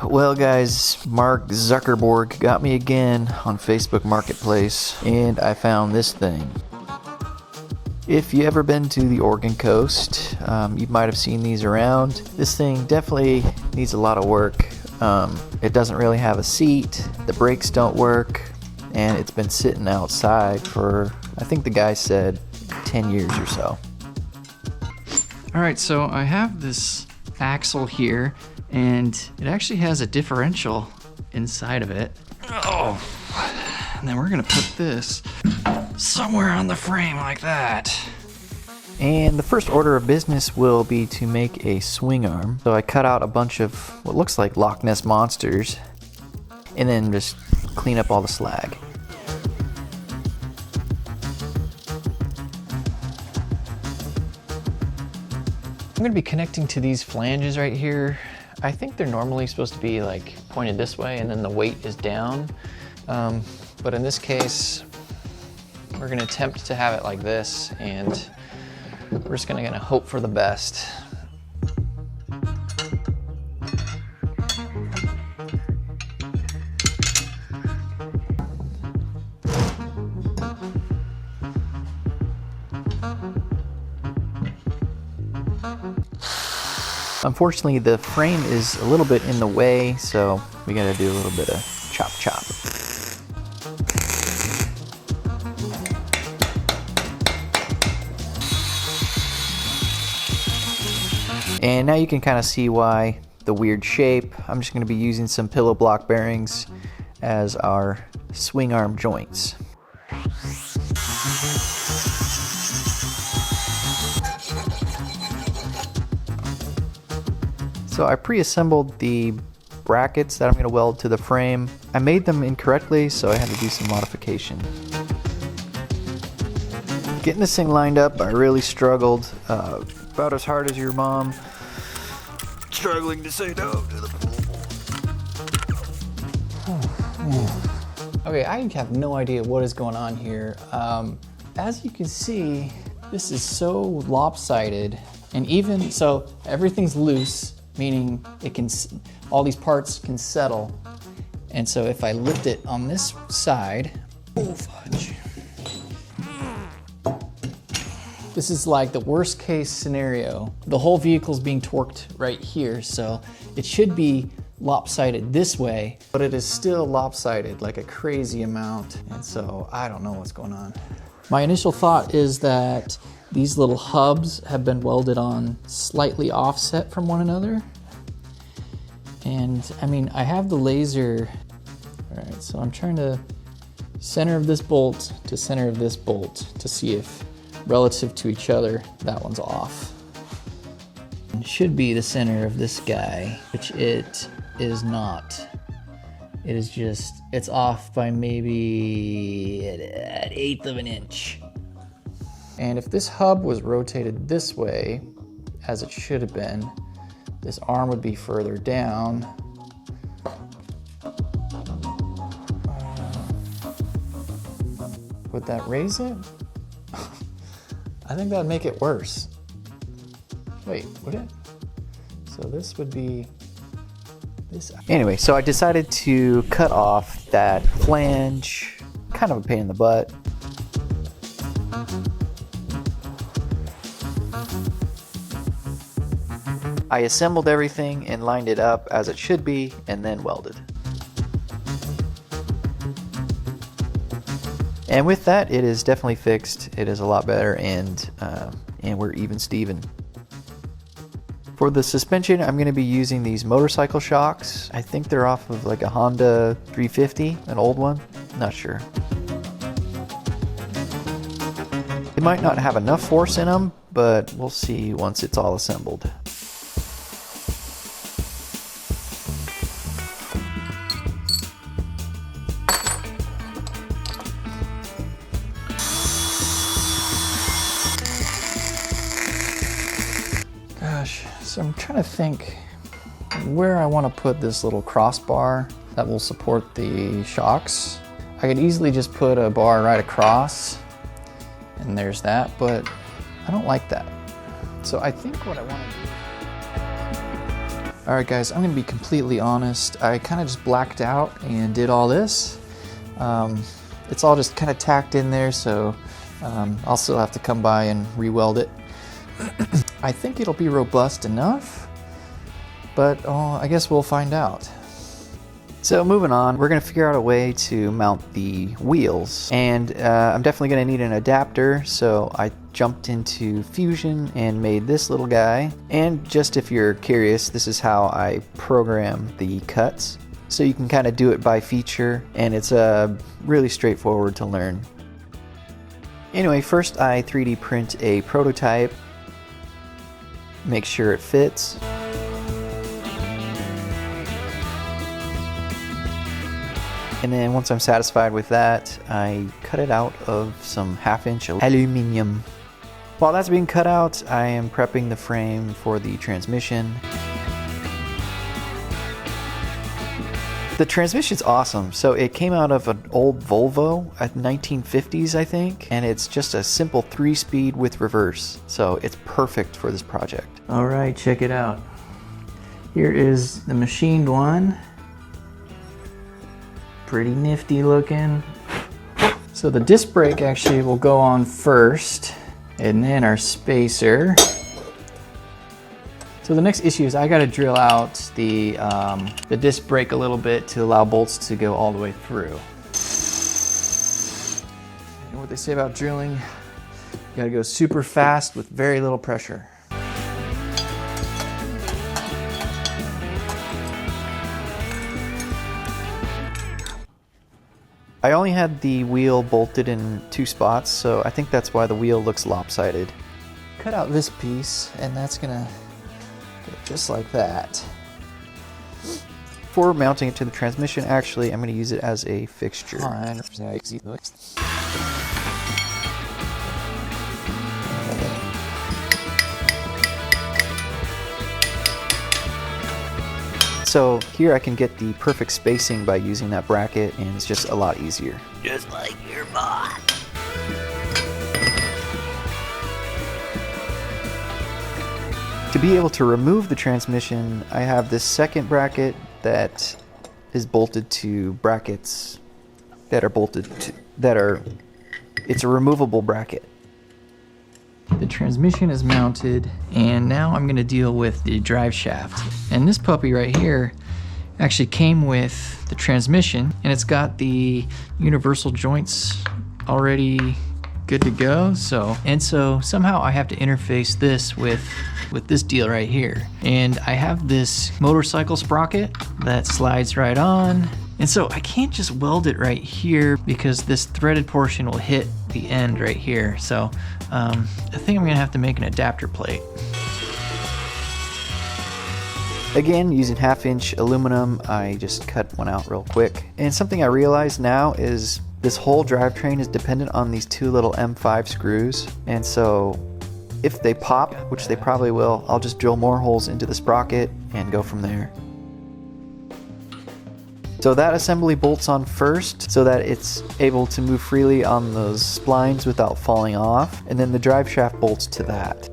Well guys, Mark Zuckerberg got me again on Facebook Marketplace, and I found this thing. If you ever been to the Oregon coast, you might have seen these around. This thing definitely needs a lot of work. It doesn't really have a seat, the brakes don't work, and it's been sitting outside for, I think the guy said, 10 years or so. Alright, so I have this axle here, and it actually has a differential inside of it. Oh, and then we're gonna put this somewhere on the frame like that. And the first order of business will be to make a swing arm. So I cut out a bunch of what looks like Loch Ness monsters, and then just clean up all the slag. I'm gonna be connecting to these flanges right here. I think they're normally supposed to be like pointed this way and then the weight is down. But in this case, we're gonna attempt to have it like this, and we're just gonna hope for the best. Unfortunately, the frame is a little bit in the way, so we gotta do a little bit of chop chop. And now you can kind of see why the weird shape. I'm just gonna be using some pillow block bearings as our swing arm joints. So I pre-assembled the brackets that I'm going to weld to the frame. I made them incorrectly, so I had to do some modification. Getting this thing lined up, I really struggled, about as hard as your mom struggling to say no to the pool. Okay, I have no idea what is going on here. As you can see, this is so lopsided, and even so, everything's loose, meaning it can, all these parts can settle. And so if I lift it on this side, oh fudge. This is like the worst case scenario. The whole vehicle's being torqued right here, so it should be lopsided this way, but it is still lopsided like a crazy amount. And so I don't know what's going on. My initial thought is that these little hubs have been welded on slightly offset from one another. And I mean, I have the laser. All right, so I'm trying to center of this bolt to center of this bolt to see if relative to each other, that one's off. It should be the center of this guy, which it is not. It is just, it's off by maybe an eighth of an inch. And if this hub was rotated this way, as it should have been, this arm would be further down. Would that raise it? I think that'd make it worse. Wait, would it? So this would be this. Anyway, so I decided to cut off that flange. Kind of a pain in the butt. I assembled everything and lined it up as it should be, and then welded. And with that, it is definitely fixed. It is a lot better, and we're even Steven. For the suspension, I'm going to be using these motorcycle shocks. I think they're off of like a Honda 350, an old one. Not sure. It might not have enough force in them, but we'll see once it's all assembled. So I'm trying to think where I want to put this little crossbar that will support the shocks. I could easily just put a bar right across, and there's that, but I don't like that. So I think what I want to do... All right guys, I'm gonna be completely honest. I kind of just blacked out and did all this. It's all just kind of tacked in there, so I'll still have to come by and re-weld it. I think it'll be robust enough, but I guess we'll find out. So moving on, we're going to figure out a way to mount the wheels, and I'm definitely going to need an adapter, so I jumped into Fusion and made this little guy. And just if you're curious, this is how I program the cuts, so you can kind of do it by feature, and it's really straightforward to learn. Anyway, first I 3D print a prototype, make sure it fits. And then once I'm satisfied with that, I cut it out of some 1/2-inch aluminum. While that's being cut out, I am prepping the frame for the transmission. The transmission's awesome. So it came out of an old Volvo at 1950s, I think, and it's just a simple 3-speed with reverse. So it's perfect for this project. All right, check it out. Here is the machined one. Pretty nifty looking. So the disc brake actually will go on first, and then our spacer. So the next issue is I gotta drill out the disc brake a little bit to allow bolts to go all the way through. You know what they say about drilling? You gotta go super fast with very little pressure. I only had the wheel bolted in 2 spots, so I think that's why the wheel looks lopsided. Cut out this piece, and that's gonna go just like that. For mounting it to the transmission, actually, I'm going to use it as a fixture. So here I can get the perfect spacing by using that bracket, and it's just a lot easier. Just like your boss. To be able to remove the transmission, I have this second bracket that is bolted to brackets that are bolted to, it's a removable bracket. The transmission is mounted, and now I'm going to deal with the drive shaft. And this puppy right here actually came with the transmission, and it's got the universal joints already good to go. So somehow I have to interface this with this deal right here. And I have this motorcycle sprocket that slides right on. And so I can't just weld it right here because this threaded portion will hit the end right here. So I think I'm gonna have to make an adapter plate. Again, using 1/2-inch aluminum, I just cut one out real quick. And something I realize now is this whole drivetrain is dependent on these 2 little M5 screws. And so if they pop, which they probably will, I'll just drill more holes into the sprocket and go from there. So that assembly bolts on first so that it's able to move freely on those splines without falling off, and then the drive shaft bolts to that.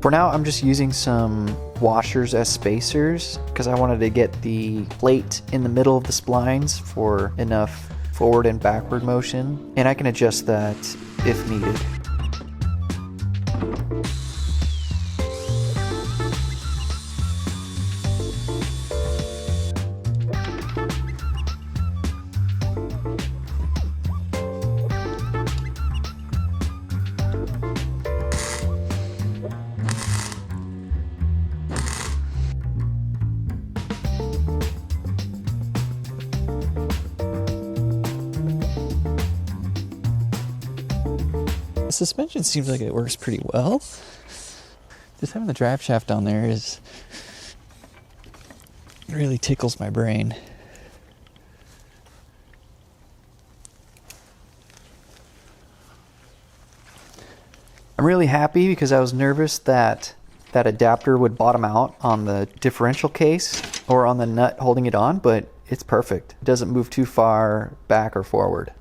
For now, I'm just using some washers as spacers because I wanted to get the plate in the middle of the splines for enough forward and backward motion, and I can adjust that if needed. The suspension seems like it works pretty well. Just having the drive shaft on there really tickles my brain. I'm really happy because I was nervous that that adapter would bottom out on the differential case or on the nut holding it on, but it's perfect. It doesn't move too far back or forward.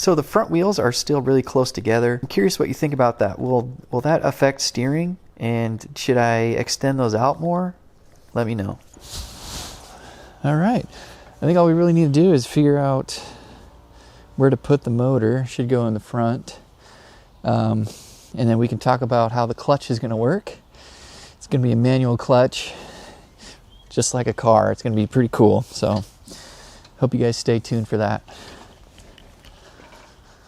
So the front wheels are still really close together. I'm curious what you think about that. Will that affect steering? And should I extend those out more? Let me know. All right. I think all we really need to do is figure out where to put the motor. Should go in the front. And then we can talk about how the clutch is going to work. It's going to be a manual clutch, just like a car. It's going to be pretty cool. So hope you guys stay tuned for that.